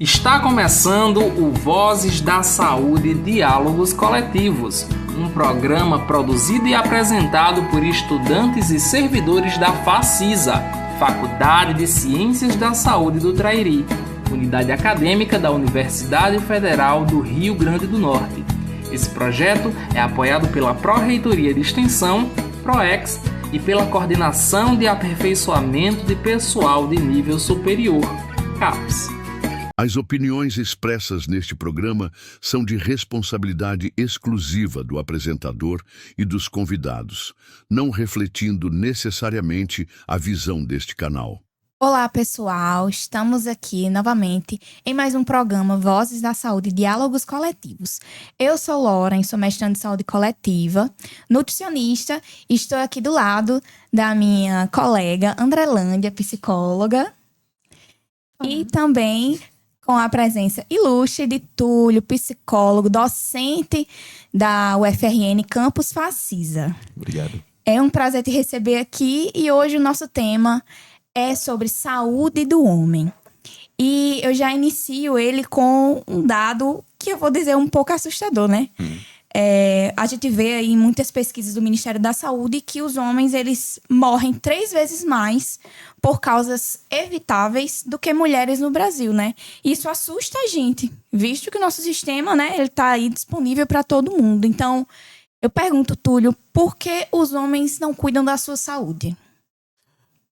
Está começando o Vozes da Saúde Diálogos Coletivos, um programa produzido e apresentado por estudantes e servidores da FACISA, Faculdade de Ciências da Saúde do Trairi, unidade acadêmica da Universidade Federal do Rio Grande do Norte. Esse projeto é apoiado pela Pró-Reitoria de Extensão, PROEX, e pela Coordenação de Aperfeiçoamento de Pessoal de Nível Superior, CAPES. As opiniões expressas neste programa são de responsabilidade exclusiva do apresentador e dos convidados, não refletindo necessariamente a visão deste canal. Olá, pessoal! Estamos aqui novamente em mais um programa Vozes da Saúde Diálogos Coletivos. Eu sou Lauren, sou mestranda de saúde coletiva, nutricionista, e estou aqui do lado da minha colega Andrelândia, psicóloga, e também com a presença ilustre de Túlio, psicólogo, docente da UFRN Campus FACISA. Obrigado. É um prazer te receber aqui e hoje o nosso tema é sobre saúde do homem. E eu já inicio ele com um dado que eu vou dizer um pouco assustador, né? A gente vê aí em muitas pesquisas do Ministério da Saúde que os homens, eles morrem 3 vezes mais por causas evitáveis do que mulheres no Brasil, né? Isso assusta a gente, visto que o nosso sistema, né, ele tá aí disponível para todo mundo. Então, eu pergunto, Túlio, por que os homens não cuidam da sua saúde?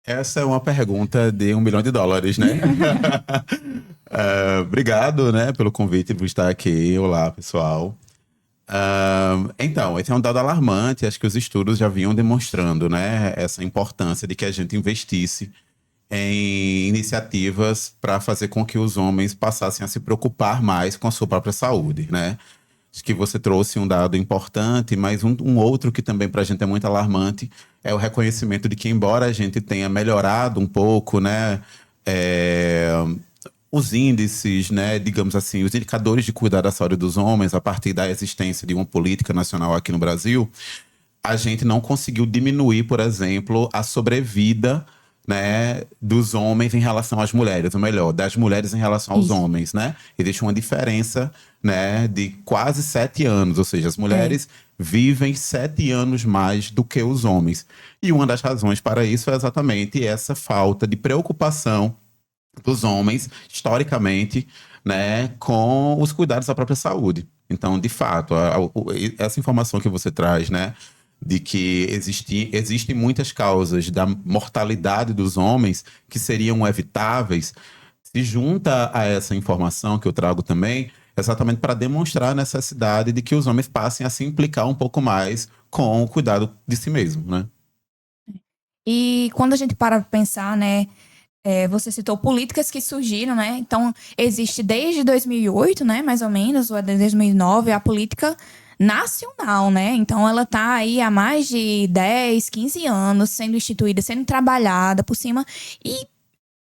Essa é uma pergunta de $1 milhão, né? Obrigado, né, pelo convite por estar aqui. Olá, pessoal. Então, esse é um dado alarmante. Acho que os estudos já vinham demonstrando, né, essa importância de que a gente investisse em iniciativas para fazer com que os homens passassem a se preocupar mais com a sua própria saúde, né? Acho que você trouxe um dado importante, mas um outro que também para a gente é muito alarmante é o reconhecimento de que, embora a gente tenha melhorado um pouco, né, os índices, né, digamos assim, os indicadores de cuidar da saúde dos homens a partir da existência de uma política nacional aqui no Brasil, a gente não conseguiu diminuir, por exemplo, a sobrevida, né, dos homens em relação às mulheres, ou melhor, das mulheres em relação aos homens, né? Existe uma diferença, né, de quase 7 anos, ou seja, as mulheres vivem 7 anos mais do que os homens. E uma das razões para isso é exatamente essa falta de preocupação dos homens, historicamente, né, com os cuidados da própria saúde. Então, de fato, essa informação que você traz, né, de que existem muitas causas da mortalidade dos homens que seriam evitáveis, se junta a essa informação que eu trago também, exatamente para demonstrar a necessidade de que os homens passem a se implicar um pouco mais com o cuidado de si mesmo, né? E quando a gente para pensar, né, você citou políticas que surgiram, né? Então, existe desde 2008, né, mais ou menos, ou desde 2009, a política nacional, né? Então, ela tá aí há mais de 10, 15 anos sendo instituída, sendo trabalhada por cima e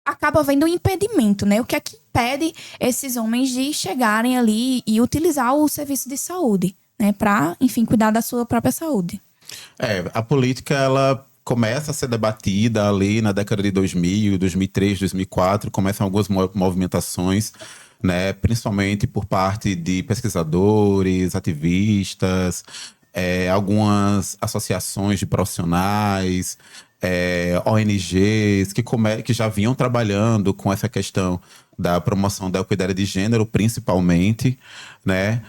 acaba havendo um impedimento, né? O que é que impede esses homens de chegarem ali e utilizar o serviço de saúde, né? Para, enfim, cuidar da sua própria saúde. A política, ela começa a ser debatida ali na década de 2000, 2003, 2004, começam algumas movimentações, né, principalmente por parte de pesquisadores, ativistas, algumas associações de profissionais, ONGs que já vinham trabalhando com essa questão da promoção da equidade de gênero, principalmente, né?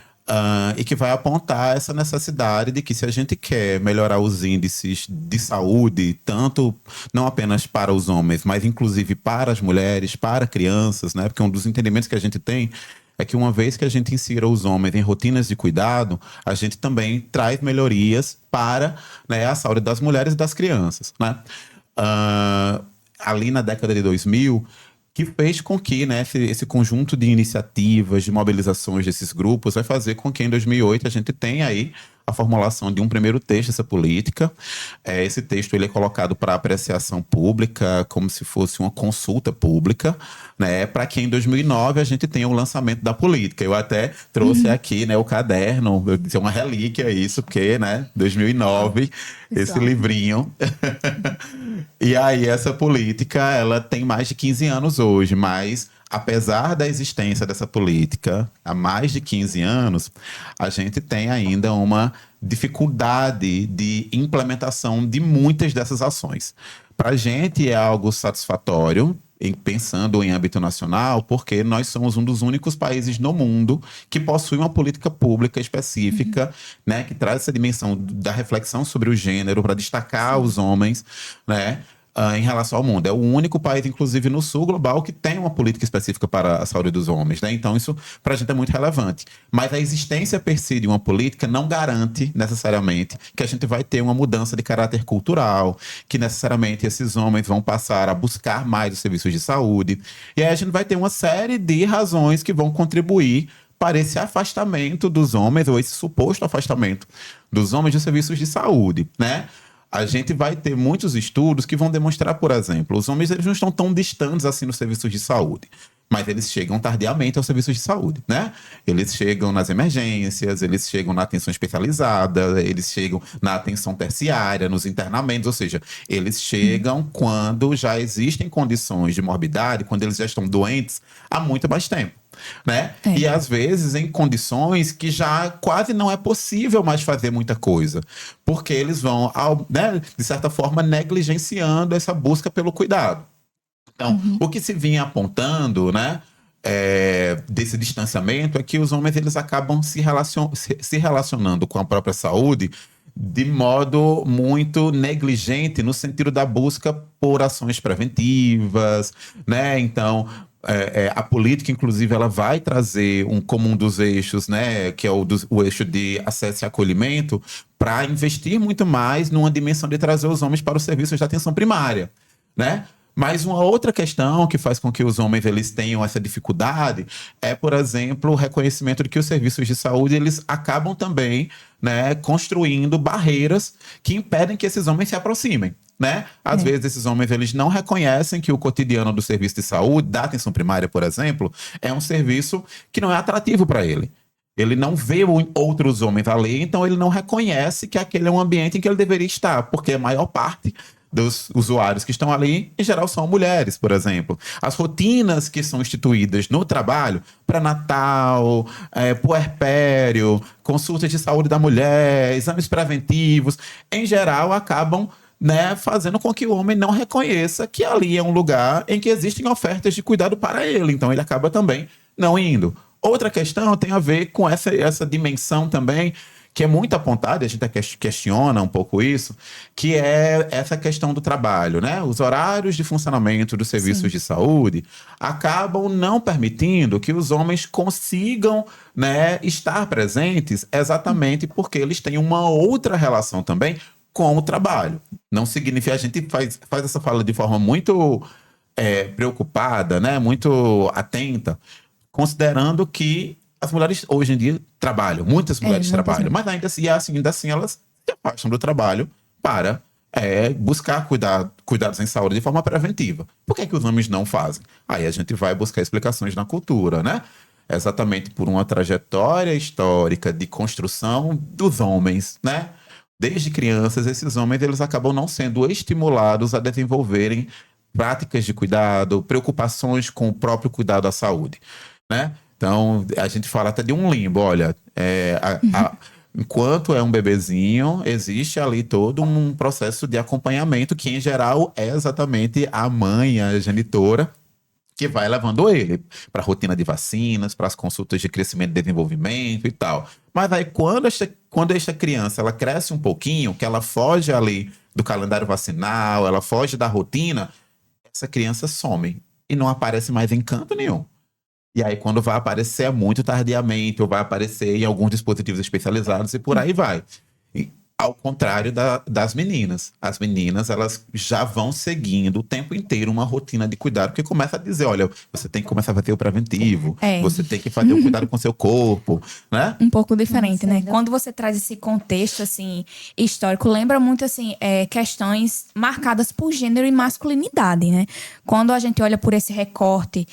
E que vai apontar essa necessidade de que, se a gente quer melhorar os índices de saúde, tanto não apenas para os homens, mas inclusive para as mulheres, para crianças, né? Porque um dos entendimentos que a gente tem é que, uma vez que a gente insira os homens em rotinas de cuidado, a gente também traz melhorias para, né, a saúde das mulheres e das crianças, né? Ali na década de 2000, que fez com que, né, esse conjunto de iniciativas, de mobilizações desses grupos, vai fazer com que em 2008 a gente tenha aí a formulação de um primeiro texto dessa política. Esse texto, ele é colocado para apreciação pública, como se fosse uma consulta pública, né, para que em 2009 a gente tenha o lançamento da política. Eu até trouxe aqui, né, o caderno, é uma relíquia isso, porque, né, 2009, esse livrinho. E aí essa política, ela tem mais de 15 anos hoje, mas apesar da existência dessa política há mais de 15 anos, a gente tem ainda uma dificuldade de implementação de muitas dessas ações. Para a gente é algo satisfatório, pensando em âmbito nacional, porque nós somos um dos únicos países no mundo que possui uma política pública específica, né, que traz essa dimensão da reflexão sobre o gênero para destacar os homens, né, em relação ao mundo. É o único país, inclusive no sul global, que tem uma política específica para a saúde dos homens, né? Então isso para a gente é muito relevante. Mas a existência per se de uma política não garante necessariamente que a gente vai ter uma mudança de caráter cultural, que necessariamente esses homens vão passar a buscar mais os serviços de saúde. E aí a gente vai ter uma série de razões que vão contribuir para esse afastamento dos homens, ou esse suposto afastamento dos homens dos serviços de saúde, né? A gente vai ter muitos estudos que vão demonstrar, por exemplo, os homens eles não estão tão distantes assim nos serviços de saúde, mas eles chegam tardiamente aos serviços de saúde, né? Eles chegam nas emergências, eles chegam na atenção especializada, eles chegam na atenção terciária, nos internamentos, ou seja, eles chegam quando já existem condições de morbidade, quando eles já estão doentes há muito mais tempo. Né? E às vezes em condições que já quase não é possível mais fazer muita coisa, porque eles vão, né, de certa forma, negligenciando essa busca pelo cuidado. Então, o que se vinha apontando, né, desse distanciamento é que os homens eles acabam se relacionando com a própria saúde de modo muito negligente no sentido da busca por ações preventivas, né? Então, a política, inclusive, ela vai trazer como um dos eixos, né, que é o eixo de acesso e acolhimento, para investir muito mais numa dimensão de trazer os homens para os serviços de atenção primária, né? Mas uma outra questão que faz com que os homens eles tenham essa dificuldade é, por exemplo, o reconhecimento de que os serviços de saúde eles acabam também, né, construindo barreiras que impedem que esses homens se aproximem. Né? Às vezes esses homens eles não reconhecem que o cotidiano do serviço de saúde, da atenção primária, por exemplo, é um serviço que não é atrativo para ele. Ele não vê outros homens ali, então ele não reconhece que aquele é um ambiente em que ele deveria estar, porque a maior parte dos usuários que estão ali, em geral, são mulheres, por exemplo. As rotinas que são instituídas no trabalho, pré-natal, puerpério, consultas de saúde da mulher, exames preventivos, em geral, acabam, né, fazendo com que o homem não reconheça que ali é um lugar em que existem ofertas de cuidado para ele. Então, ele acaba também não indo. Outra questão tem a ver com essa dimensão também, que é muito apontada, a gente até questiona um pouco isso, que é essa questão do trabalho, né? Os horários de funcionamento dos serviços de saúde acabam não permitindo que os homens consigam, né, estar presentes exatamente porque eles têm uma outra relação também com o trabalho. Não significa, a gente faz essa fala de forma muito preocupada, né? Muito atenta, considerando que as mulheres hoje em dia trabalham, muitas mulheres trabalham, mas ainda assim elas se afastam do trabalho para buscar cuidados em saúde de forma preventiva. Por que os homens não fazem? Aí a gente vai buscar explicações na cultura, né? Exatamente por uma trajetória histórica de construção dos homens, né? Desde crianças, esses homens eles acabam não sendo estimulados a desenvolverem práticas de cuidado, preocupações com o próprio cuidado à saúde, né? Então, a gente fala até de um limbo. Olha, enquanto é um bebezinho, existe ali todo um processo de acompanhamento que, em geral, é exatamente a mãe, a genitora, que vai levando ele para a rotina de vacinas, para as consultas de crescimento e desenvolvimento e tal. Mas aí, quando esta criança ela cresce um pouquinho, que ela foge ali do calendário vacinal, ela foge da rotina, essa criança some e não aparece mais em canto nenhum. E aí, quando vai aparecer é muito tardiamente, ou vai aparecer em alguns dispositivos especializados e por aí vai. E, ao contrário das meninas. As meninas, elas já vão seguindo o tempo inteiro uma rotina de cuidado, porque começa a dizer, olha, você tem que começar a fazer o preventivo, você tem que fazer o cuidado com o seu corpo, né? Um pouco diferente, né? Quando você traz esse contexto, assim, histórico, lembra muito, assim, questões marcadas por gênero e masculinidade, né? Quando a gente olha por esse recorte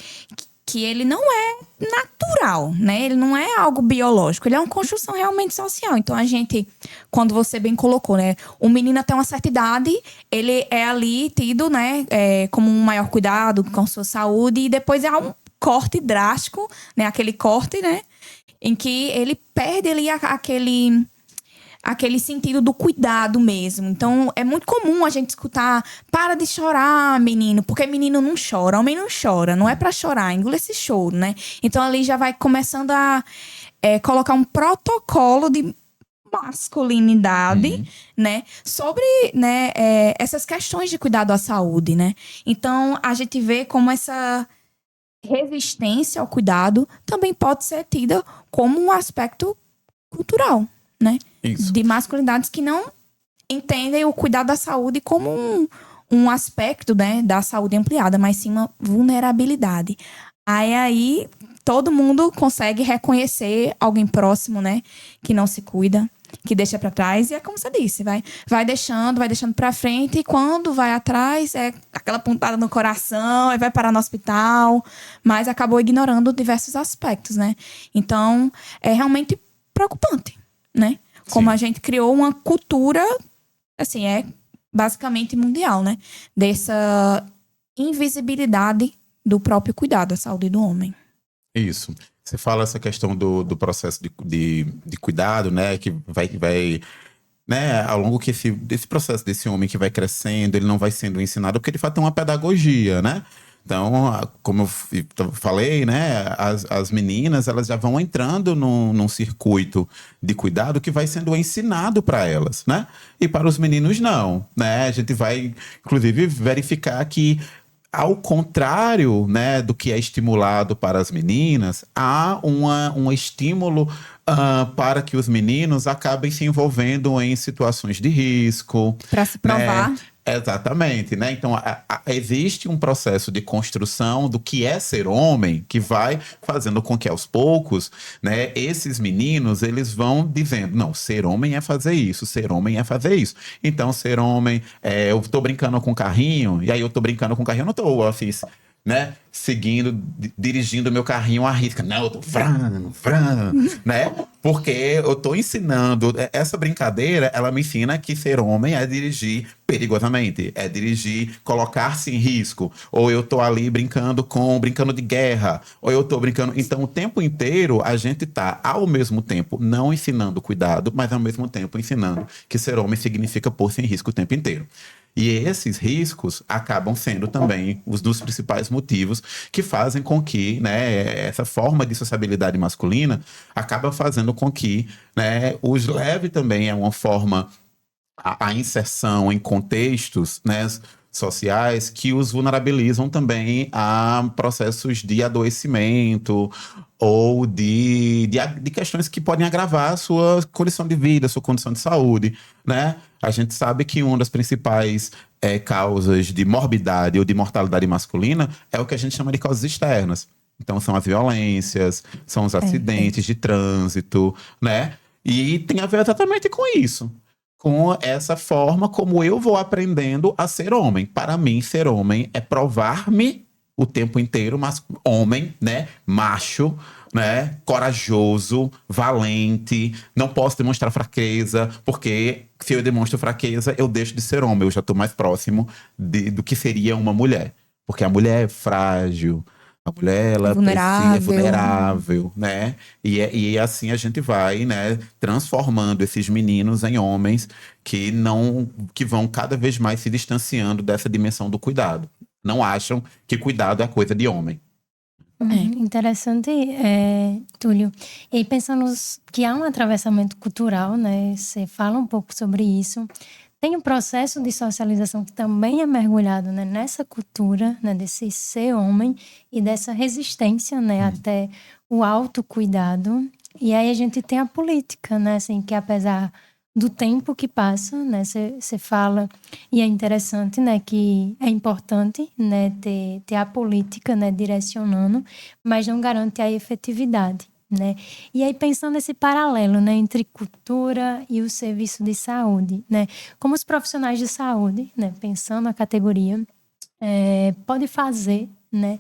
que ele não é natural, né? Ele não é algo biológico, ele é uma construção realmente social. Então, a gente, quando você bem colocou, né? O menino até uma certa idade, ele é ali tido, né? Como um maior cuidado com sua saúde e depois corte drástico, né? Aquele corte, né? Em que ele perde ali aquele sentido do cuidado mesmo. Então, é muito comum a gente escutar: para de chorar, menino, porque menino não chora, homem não chora, não é pra chorar, engula esse choro, né? Então, ali já vai começando a colocar um protocolo de masculinidade, né? Sobre, né, essas questões de cuidado à saúde, né? Então, a gente vê como essa resistência ao cuidado também pode ser tida como um aspecto cultural, né? Isso. De masculinidades que não entendem o cuidado da saúde como um aspecto, né, da saúde ampliada, mas sim uma vulnerabilidade. Aí todo mundo consegue reconhecer alguém próximo, né, que não se cuida, que deixa pra trás, e é como você disse, vai deixando pra frente, e quando vai atrás é aquela pontada no coração, aí vai parar no hospital, mas acabou ignorando diversos aspectos, né? Então, é realmente preocupante, né? Como a gente criou uma cultura, assim, basicamente mundial, né? Dessa invisibilidade do próprio cuidado à saúde do homem. Isso. Você fala essa questão do processo de cuidado, né? Que vai né, ao longo desse processo desse homem que vai crescendo, ele não vai sendo ensinado, porque de fato é uma pedagogia, né? Então, como eu falei, né, as meninas, elas já vão entrando num circuito de cuidado que vai sendo ensinado para elas, né? E para os meninos, não, né? A gente vai, inclusive, verificar que, ao contrário, né, do que é estimulado para as meninas, há um estímulo para que os meninos acabem se envolvendo em situações de risco. Para se provar. Né? Exatamente, né? Então, existe um processo de construção do que é ser homem que vai fazendo com que, aos poucos, né, esses meninos, eles vão dizendo: não, ser homem é fazer isso, ser homem é fazer isso. Então, ser homem, eu tô brincando com o carrinho, e aí eu tô brincando com o carrinho, eu não tô, assim, né, dirigindo meu carrinho à risca. Não, eu tô né? Porque eu tô ensinando. Essa brincadeira, ela me ensina que ser homem é dirigir perigosamente, é dirigir, colocar-se em risco. Ou eu tô ali brincando de guerra, ou eu tô brincando. Então, o tempo inteiro, a gente tá, ao mesmo tempo, não ensinando cuidado, mas ao mesmo tempo ensinando que ser homem significa pôr-se em risco o tempo inteiro. E esses riscos acabam sendo também os dos principais motivos que fazem com que, né, essa forma de sociabilidade masculina acaba fazendo com que, né, os leve também a uma forma, a inserção em contextos, né, sociais que os vulnerabilizam também a processos de adoecimento ou de questões que podem agravar a sua condição de vida, a sua condição de saúde, né? A gente sabe que uma das principais causas de morbidade ou de mortalidade masculina é o que a gente chama de causas externas. Então, são as violências, são os acidentes de trânsito, né? E tem a ver exatamente com isso. Com essa forma como eu vou aprendendo a ser homem. Para mim, ser homem é provar-me o tempo inteiro, mas homem, né? Macho, né? Corajoso, valente. Não posso demonstrar fraqueza, porque se eu demonstro fraqueza, eu deixo de ser homem. Eu já estou mais próximo do que seria uma mulher. Porque a mulher é frágil. A mulher, ela é vulnerável, né? E assim a gente vai, né, transformando esses meninos em homens que vão cada vez mais se distanciando dessa dimensão do cuidado. Não acham que cuidado é coisa de homem. Interessante, Túlio. E pensando que há um atravessamento cultural, né? Você fala um pouco sobre isso. Tem um processo de socialização que também é mergulhado, né, nessa cultura, né, desse ser homem e dessa resistência, né, até o autocuidado. E aí a gente tem a política, né, assim, que apesar do tempo que passa, né, você fala, e é interessante, né, que é importante, né, ter a política, né, direcionando, mas não garante a efetividade. Né? E aí pensando nesse paralelo, né, entre cultura e o serviço de saúde, né? Como os profissionais de saúde, né, pensando a categoria, pode fazer, né,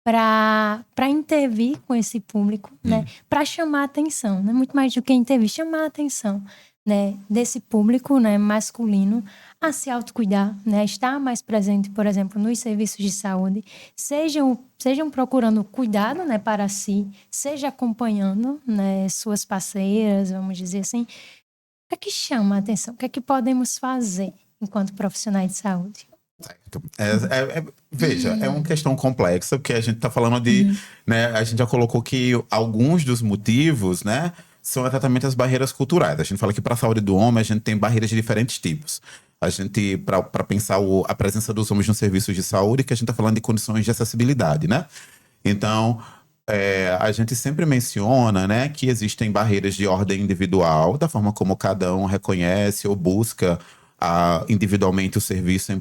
para intervir com esse público, né, para chamar a atenção, né? Muito mais do que intervir, chamar a atenção, né, desse público, né, masculino a se autocuidar, né, estar mais presente, por exemplo, nos serviços de saúde, sejam procurando cuidado, né, para si, seja acompanhando, né, suas parceiras, vamos dizer assim. O que é que chama a atenção? O que é que podemos fazer enquanto profissionais de saúde? Veja, é uma questão complexa, porque a gente está falando de, né, a gente já colocou que alguns dos motivos, né, são exatamente as barreiras culturais. A gente fala que para a saúde do homem, a gente tem barreiras de diferentes tipos. A gente, para pensar a presença dos homens nos serviços de saúde, que a gente está falando de condições de acessibilidade, né? Então, a gente sempre menciona, né, que existem barreiras de ordem individual, da forma como cada um reconhece ou busca individualmente o serviço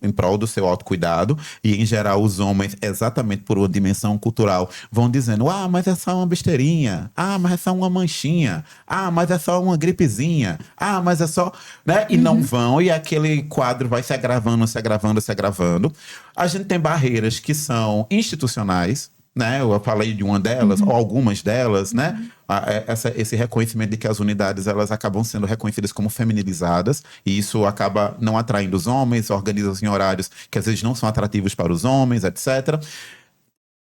em prol do seu autocuidado. E, em geral, os homens, exatamente por uma dimensão cultural, vão dizendo: mas é só uma besteirinha, mas é só uma manchinha, mas é só uma gripezinha, mas é só... né? E não vão, e aquele quadro vai se agravando, se agravando, se agravando. A gente tem barreiras que são institucionais, né? Eu falei de uma delas, ou algumas delas, né? Esse reconhecimento de que as unidades, elas acabam sendo reconhecidas como feminilizadas, e isso acaba não atraindo os homens, organizam-se em horários que às vezes não são atrativos para os homens, etc.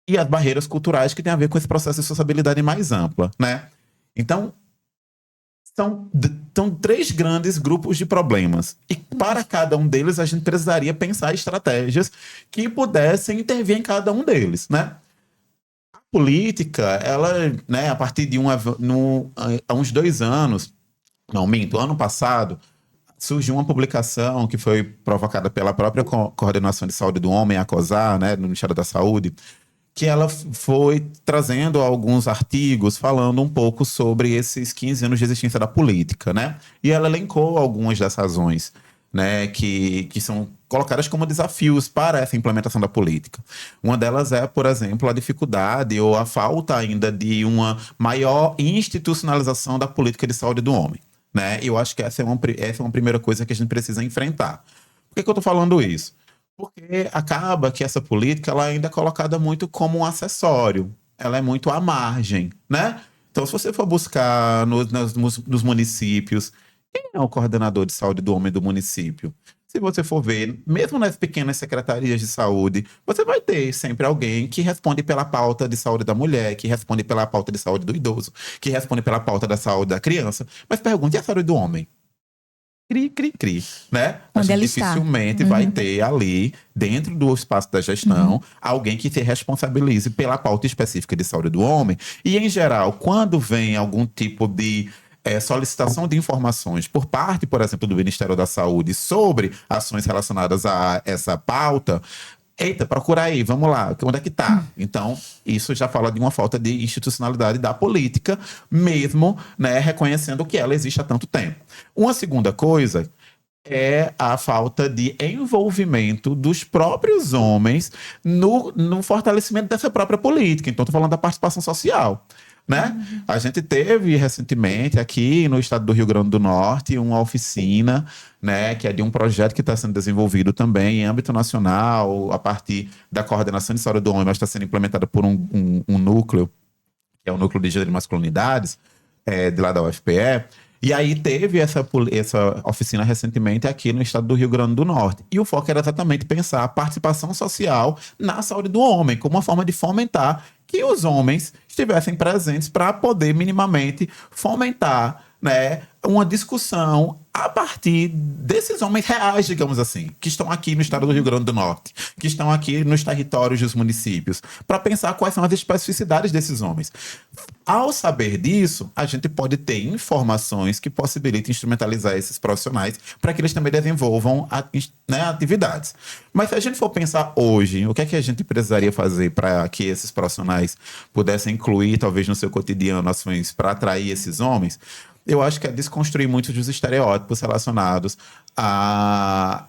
E as barreiras culturais que têm a ver com esse processo de sociabilidade mais ampla, né? Então, são 3 grandes grupos de problemas. E para cada um deles, a gente precisaria pensar estratégias que pudessem intervir em cada um deles, né? Política, ela, né, a partir de há uns 2 anos, ano passado, surgiu uma publicação que foi provocada pela própria Coordenação de Saúde do Homem, a COSAR, né, no Ministério da Saúde, que ela foi trazendo alguns artigos falando um pouco sobre esses 15 anos de existência da política, né? E ela elencou algumas das razões, né, que são colocadas como desafios para essa implementação da política. Uma delas é, por exemplo, a dificuldade ou a falta ainda de uma maior institucionalização da política de saúde do homem, né? Eu acho que essa é uma primeira coisa que a gente precisa enfrentar. Por que eu estou falando isso? Porque acaba que essa política, ela ainda é colocada muito como um acessório. Ela é muito à margem, né? Então, se você for buscar nos municípios, quem é o coordenador de saúde do homem do município? Se você for ver, mesmo nas pequenas secretarias de saúde, você vai ter sempre alguém que responde pela pauta de saúde da mulher, que responde pela pauta de saúde do idoso, que responde pela pauta da saúde da criança. Mas pergunte, e a saúde do homem? Cri, né? A gente dificilmente vai ter ali, dentro do espaço da gestão, alguém que se responsabilize pela pauta específica de saúde do homem. E, em geral, quando vem algum tipo de solicitação de informações por parte, por exemplo, do Ministério da Saúde sobre ações relacionadas a essa pauta, eita, procura aí, vamos lá, onde é que tá? Então, isso já fala de uma falta de institucionalidade da política, mesmo, né, reconhecendo que ela existe há tanto tempo. Uma segunda coisa é a falta de envolvimento dos próprios homens no fortalecimento dessa própria política. Então, estou falando da participação social, né? A gente teve recentemente aqui no estado do Rio Grande do Norte uma oficina, né, que é de um projeto que está sendo desenvolvido também em âmbito nacional, a partir da Coordenação de Saúde do Homem, mas está sendo implementada por um núcleo, que é o Núcleo de Gênero e Masculinidades, de lá da UFPE. E aí teve essa oficina recentemente aqui no estado do Rio Grande do Norte. E o foco era exatamente pensar a participação social na saúde do homem, como uma forma de fomentar que os homens estivessem presentes para poder minimamente fomentar, né, uma discussão a partir desses homens reais, digamos assim, que estão aqui no estado do Rio Grande do Norte, que estão aqui nos territórios dos municípios, para pensar quais são as especificidades desses homens. Ao saber disso, a gente pode ter informações que possibilitem instrumentalizar esses profissionais para que eles também desenvolvam atividades. Mas se a gente for pensar hoje, o que é que a gente precisaria fazer para que esses profissionais pudessem incluir, talvez, no seu cotidiano, ações para atrair esses homens? Eu acho que é desconstruir muitos dos estereótipos relacionados à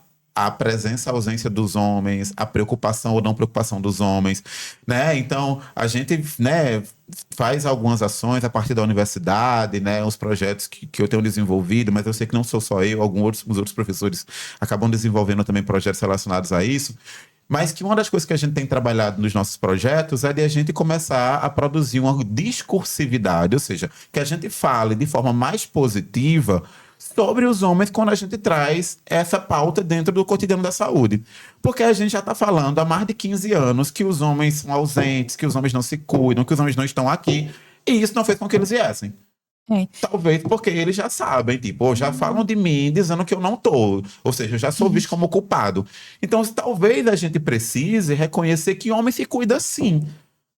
presença, ausência dos homens, a preocupação ou não preocupação dos homens, né? Então, a gente, né, faz algumas ações a partir da universidade, né, os projetos que eu tenho desenvolvido, mas eu sei que não sou só eu, os outros professores acabam desenvolvendo também projetos relacionados a isso. Mas que uma das coisas que a gente tem trabalhado nos nossos projetos é de a gente começar a produzir uma discursividade, ou seja, que a gente fale de forma mais positiva sobre os homens quando a gente traz essa pauta dentro do cotidiano da saúde. Porque a gente já está falando há mais de 15 anos que os homens são ausentes, que os homens não se cuidam, que os homens não estão aqui, e isso não fez com que eles viessem. Talvez porque eles já sabem, tipo, já falam de mim dizendo que eu não tô. Ou seja, eu já sou visto como culpado. Então, talvez a gente precise reconhecer que homem se cuida sim.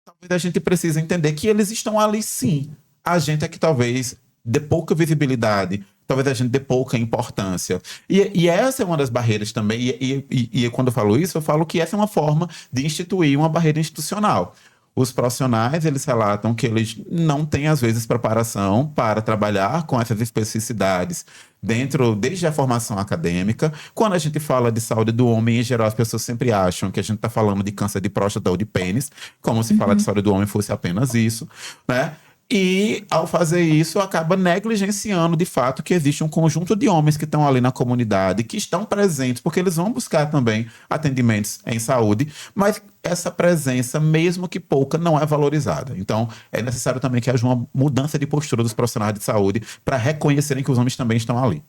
Talvez a gente precise entender que eles estão ali sim. A gente é que talvez dê pouca visibilidade, talvez a gente dê pouca importância. E essa é uma das barreiras também. E quando eu falo isso, eu falo que essa é uma forma de instituir uma barreira institucional. Os profissionais, eles relatam que eles não têm, às vezes, preparação para trabalhar com essas especificidades desde a formação acadêmica. Quando a gente fala de saúde do homem, em geral, as pessoas sempre acham que a gente está falando de câncer de próstata ou de pênis, como se falar de saúde do homem fosse apenas isso, né? E, ao fazer isso, acaba negligenciando, de fato, que existe um conjunto de homens que estão ali na comunidade, que estão presentes, porque eles vão buscar também atendimentos em saúde, mas essa presença, mesmo que pouca, não é valorizada. Então, é necessário também que haja uma mudança de postura dos profissionais de saúde para reconhecerem que os homens também estão ali.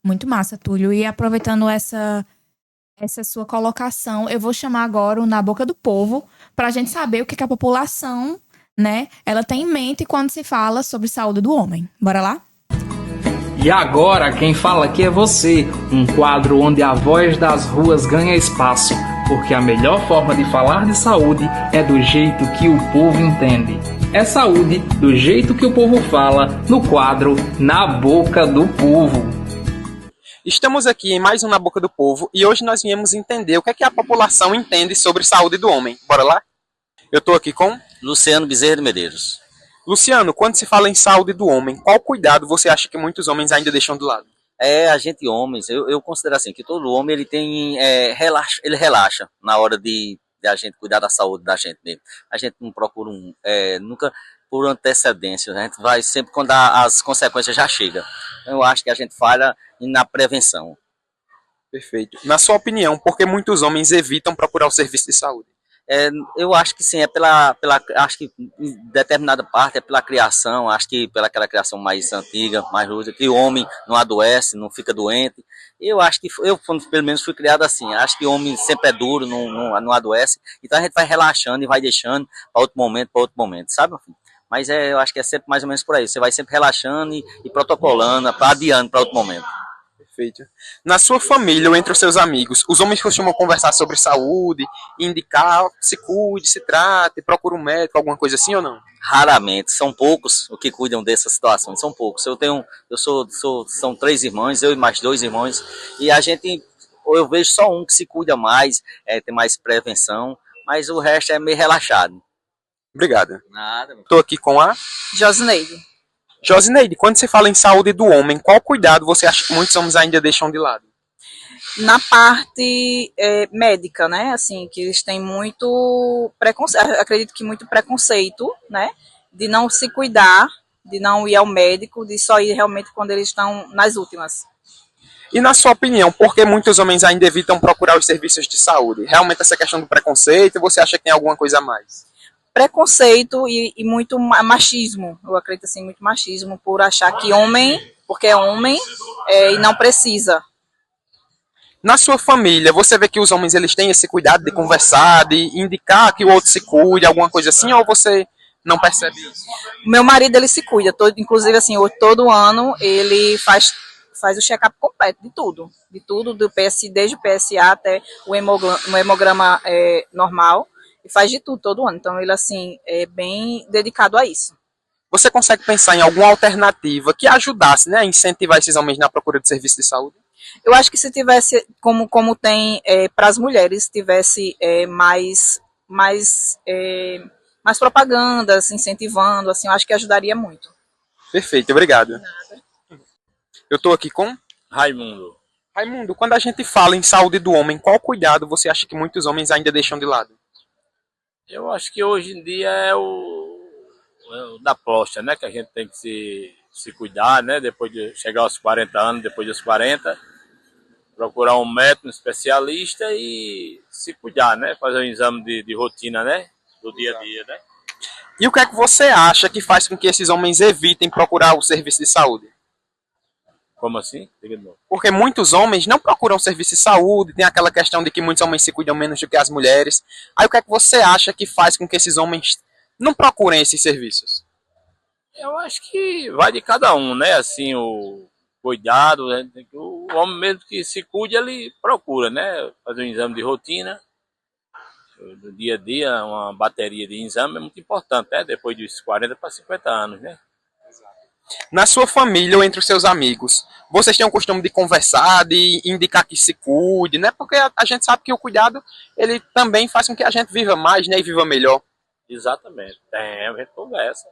Muito massa, Túlio. E aproveitando essa sua colocação, eu vou chamar agora o Na Boca do Povo para a gente saber o que a população, né, ela tem em mente quando se fala sobre saúde do homem. Bora lá? E agora quem fala aqui é você, um quadro onde a voz das ruas ganha espaço, porque a melhor forma de falar de saúde é do jeito que o povo entende. É saúde do jeito que o povo fala, no quadro Na Boca do Povo. Estamos aqui em mais um Na Boca do Povo e hoje nós viemos entender o que é que a população entende sobre saúde do homem. Bora lá? Eu estou aqui com Luciano Bezerra de Medeiros. Luciano, quando se fala em saúde do homem, qual cuidado você acha que muitos homens ainda deixam de lado? A gente homens, eu considero assim, que todo homem ele tem, ele relaxa na hora de a gente cuidar da saúde da gente mesmo. A gente não procura nunca por antecedência, a gente vai sempre quando as consequências já chegam. Eu acho que a gente falha na prevenção. Perfeito. Na sua opinião, por que muitos homens evitam procurar o serviço de saúde? Eu acho que sim, acho que em determinada parte é pela criação, acho que pela aquela criação mais antiga, mais rústica, que o homem não adoece, não fica doente. Eu acho que eu pelo menos fui criado assim, acho que o homem sempre é duro, não adoece, então a gente vai relaxando e vai deixando para outro momento, sabe? Mas eu acho que é sempre mais ou menos por aí, você vai sempre relaxando e protocolando, adiando para outro momento. Perfeito. Na sua família ou entre os seus amigos, os homens costumam conversar sobre saúde, indicar, se cuide, se trate, procure um médico, alguma coisa assim ou não? Raramente, são poucos os que cuidam dessa situação, são poucos. São 3 irmãos, eu e mais 2 irmãos, e eu vejo só um que se cuida mais, tem mais prevenção, mas o resto é meio relaxado. Obrigado. Nada. Estou aqui com a Josineide. Josineide, quando se fala em saúde do homem, qual cuidado você acha que muitos homens ainda deixam de lado? Na parte médica, né? Assim, que eles têm muito preconceito, acredito que muito preconceito, né? De não se cuidar, de não ir ao médico, de só ir realmente quando eles estão nas últimas. E na sua opinião, por que muitos homens ainda evitam procurar os serviços de saúde? Realmente essa questão do preconceito, você acha que tem alguma coisa a mais? Preconceito e muito machismo, eu acredito assim, muito machismo, por achar que homem, porque é homem, e não precisa. Na sua família, você vê que os homens eles têm esse cuidado de conversar, de indicar que o outro se cuide, alguma coisa assim, ou você não percebe isso? Meu marido, ele se cuida, inclusive assim, todo ano ele faz o check-up completo de tudo, do desde o PSA até o hemograma normal. E faz de tudo todo ano. Então, ele, assim, é bem dedicado a isso. Você consegue pensar em alguma alternativa que ajudasse, né, a incentivar esses homens na procura de serviço de saúde? Eu acho que se tivesse, como tem para as mulheres, tivesse mais propagandas, incentivando, assim, eu acho que ajudaria muito. Perfeito, obrigado. Eu estou aqui com Raimundo. Raimundo, quando a gente fala em saúde do homem, qual cuidado você acha que muitos homens ainda deixam de lado? Eu acho que hoje em dia é o da próstata, né? Que a gente tem que se cuidar, né? Depois de chegar aos 40 anos, depois dos 40, procurar um médico, um especialista e se cuidar, né? Fazer um exame de rotina, né? Do dia a dia, né? E o que é que você acha que faz com que esses homens evitem procurar o serviço de saúde? Como assim? Diga de novo. Porque muitos homens não procuram serviço de saúde, tem aquela questão de que muitos homens se cuidam menos do que as mulheres. Aí o que é que você acha que faz com que esses homens não procurem esses serviços? Eu acho que vai de cada um, né? Assim, o cuidado, né? O homem mesmo que se cuide, ele procura, né? Fazer um exame de rotina, do dia a dia, uma bateria de exame é muito importante, né? Depois dos 40 para 50 anos, né? Na sua família ou entre os seus amigos, vocês têm o costume de conversar, de indicar que se cuide, né? Porque a gente sabe que o cuidado, ele também faz com que a gente viva mais, né? E viva melhor. Exatamente. Tem, a gente conversa.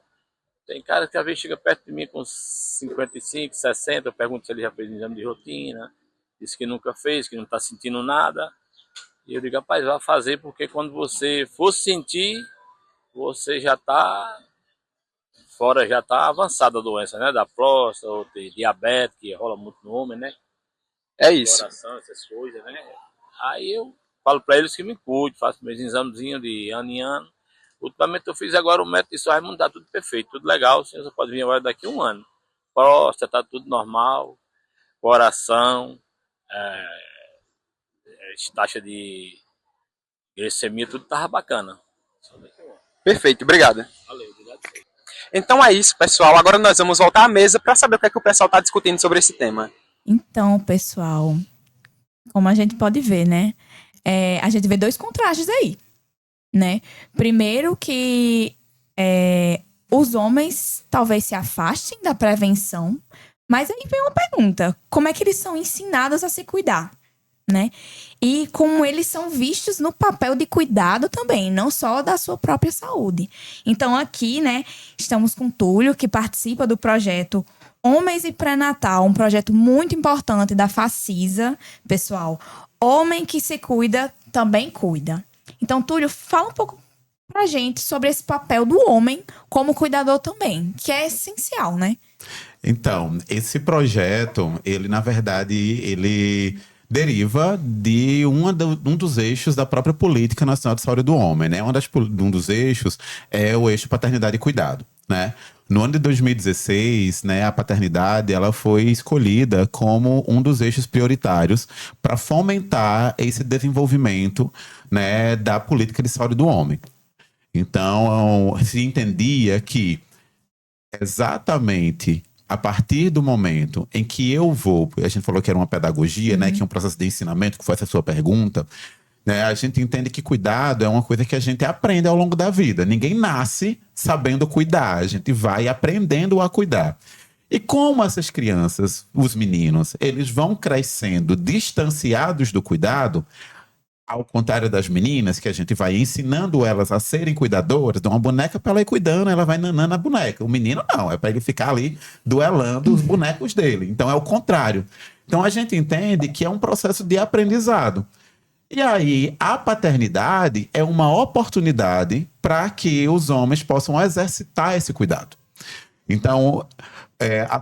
Tem cara que às vezes chega perto de mim com 55, 60, eu pergunto se ele já fez um exame de rotina, disse que nunca fez, que não está sentindo nada. E eu digo, rapaz, vai fazer, porque quando você for sentir, você já está fora, já está avançada a doença, né? Da próstata, ou de diabetes, que rola muito no homem, né? É isso. Coração, essas coisas, né? Aí eu falo para eles que me cuide, faço meus examezinhos de ano em ano. Ultimamente eu fiz agora o método de Raimundo, tá tudo perfeito, tudo legal, o senhor só pode vir agora daqui a um ano. Próstata, tá tudo normal, coração, taxa de glicemia, tudo tava bacana. Perfeito, obrigado. Valeu, obrigado. Então é isso, pessoal. Agora nós vamos voltar à mesa para saber o que é que o pessoal está discutindo sobre esse tema. Então, pessoal, como a gente pode ver, né? A gente vê dois contrastes aí, né? Primeiro que os homens talvez se afastem da prevenção, mas aí vem uma pergunta: como é que eles são ensinados a se cuidar, né? E como eles são vistos no papel de cuidado também, não só da sua própria saúde. Então aqui, né, estamos com o Túlio, que participa do projeto Homens e Pré-Natal, um projeto muito importante da Facisa. Pessoal, homem que se cuida também cuida. Então, Túlio, fala um pouco pra gente sobre esse papel do homem como cuidador também, que é essencial, né? Então, esse projeto, ele, na verdade, ele deriva de um dos eixos da própria Política Nacional de Saúde do Homem, né? Um dos eixos é o eixo paternidade e cuidado, né? No ano de 2016, né, a paternidade ela foi escolhida como um dos eixos prioritários para fomentar esse desenvolvimento, né, da política de saúde do homem. Então, se entendia que exatamente a partir do momento em que a gente falou que era uma pedagogia, né, que é um processo de ensinamento, que foi essa sua pergunta, né, a gente entende que cuidado é uma coisa que a gente aprende ao longo da vida. Ninguém nasce sabendo cuidar, a gente vai aprendendo a cuidar. E como essas crianças, os meninos, eles vão crescendo distanciados do cuidado, ao contrário das meninas, que a gente vai ensinando elas a serem cuidadoras, dá uma boneca para ela ir cuidando, ela vai nanando a boneca. O menino não, é para ele ficar ali duelando os bonecos dele. Então é o contrário. Então a gente entende que é um processo de aprendizado. E aí a paternidade é uma oportunidade para que os homens possam exercitar esse cuidado. Então,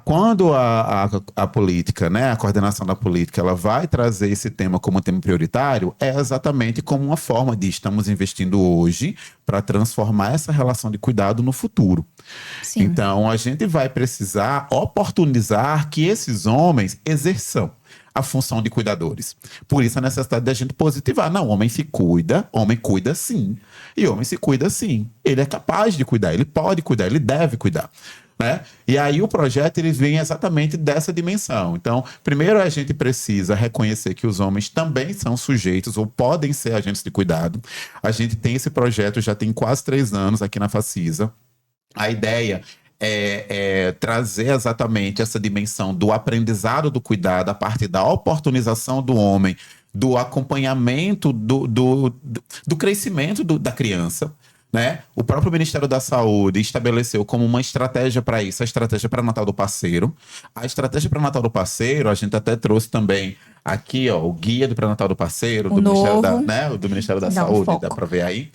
quando a política, né, a coordenação da política, ela vai trazer esse tema como tema prioritário, é exatamente como uma forma de estamos investindo hoje para transformar essa relação de cuidado no futuro. Sim. Então, a gente vai precisar oportunizar que esses homens exerçam a função de cuidadores. Por isso a necessidade da gente positivar. Não, homem se cuida, homem cuida sim. E homem se cuida sim. Ele é capaz de cuidar, ele pode cuidar, ele deve cuidar. Né? E aí o projeto ele vem exatamente dessa dimensão. Então, primeiro a gente precisa reconhecer que os homens também são sujeitos ou podem ser agentes de cuidado. A gente tem esse projeto já tem quase 3 anos aqui na Facisa. A ideia é trazer exatamente essa dimensão do aprendizado do cuidado a partir da oportunização do homem, do acompanhamento do crescimento da criança. Né? O próprio Ministério da Saúde estabeleceu como uma estratégia para isso, a estratégia pré-natal do parceiro. A estratégia pré-natal do parceiro, a gente até trouxe também aqui, ó, o guia do pré-natal do parceiro, do Ministério da Saúde, dá para ver aí.